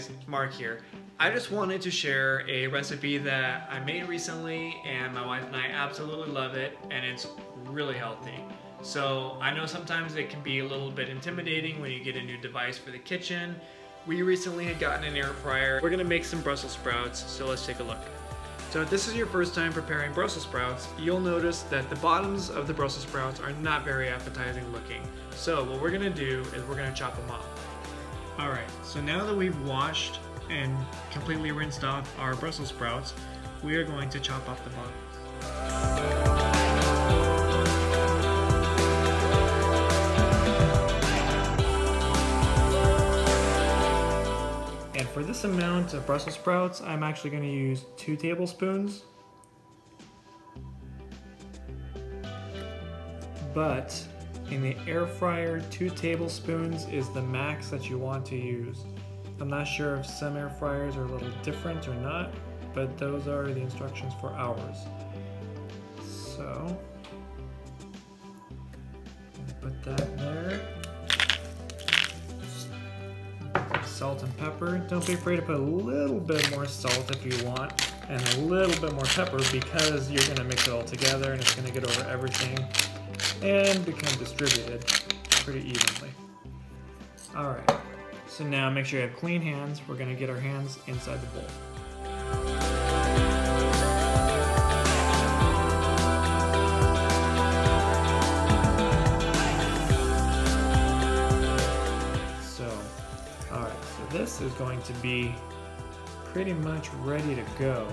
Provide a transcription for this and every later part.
guys, Mark here. I just wanted to share a recipe that I made recently and my wife and I absolutely love it, and it's really healthy. So I know sometimes it can be a little bit intimidating when you get a new device for the kitchen. We recently had gotten an air fryer. We're gonna make some Brussels sprouts, so let's take a look. So if this is your first time preparing Brussels sprouts, you'll notice that the bottoms of the Brussels sprouts are not very appetizing looking. So what we're gonna do is we're gonna chop them up. All right, so now that we've washed and completely rinsed off our Brussels sprouts, we are going to chop off the bottoms. And for this amount of Brussels sprouts, I'm actually going to use 2 tablespoons. But in the air fryer, 2 tablespoons is the max that you want to use. I'm not sure if some air fryers are a little different or not, but those are the instructions for ours. So, put that in there. Salt and pepper. Don't be afraid to put a little bit more salt if you want, and a little bit more pepper because you're going to mix it all together and it's going to get over everything and become distributed pretty evenly. Alright, so now make sure you have clean hands. We're going to get our hands inside the bowl. This is going to be pretty much ready to go.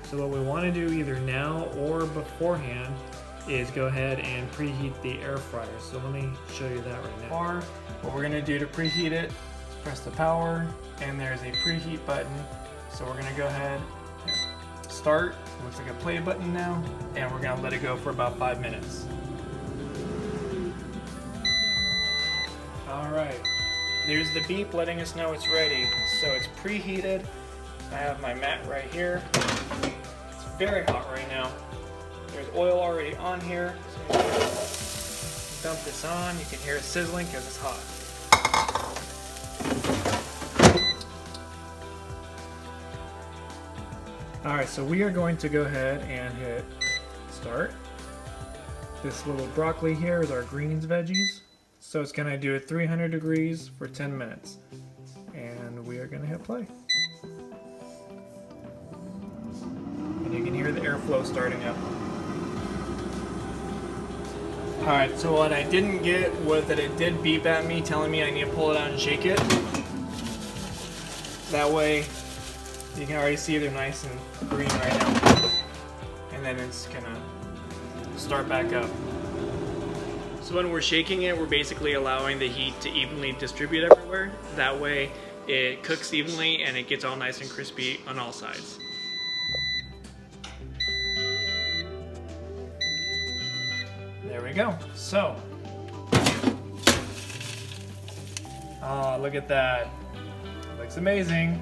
So what we want to do either now or beforehand is go ahead and preheat the air fryer. So let me show you that right now. What we're going to do to preheat it is press the power, and there's a preheat button. So we're going to go ahead and start. Looks like a play button now, and we're going to let it go for about 5 minutes. All right. There's the beep letting us know it's ready. So it's preheated. I have my mat right here. It's very hot right now. There's oil already on here. So dump this on. You can hear it sizzling because it's hot. Alright, so we are going to go ahead and hit start. This little broccoli here is our greens veggies. So it's going to do it 300 degrees for 10 minutes. And we are going to hit play. And you can hear the airflow starting up. Alright, so what I didn't get was that it did beep at me telling me I need to pull it out and shake it. That way you can already see they're nice and green right now. And then it's going to start back up. So when we're shaking it, we're basically allowing the heat to evenly distribute everywhere. That way it cooks evenly and it gets all nice and crispy on all sides. There we go. So, look at that. Looks amazing.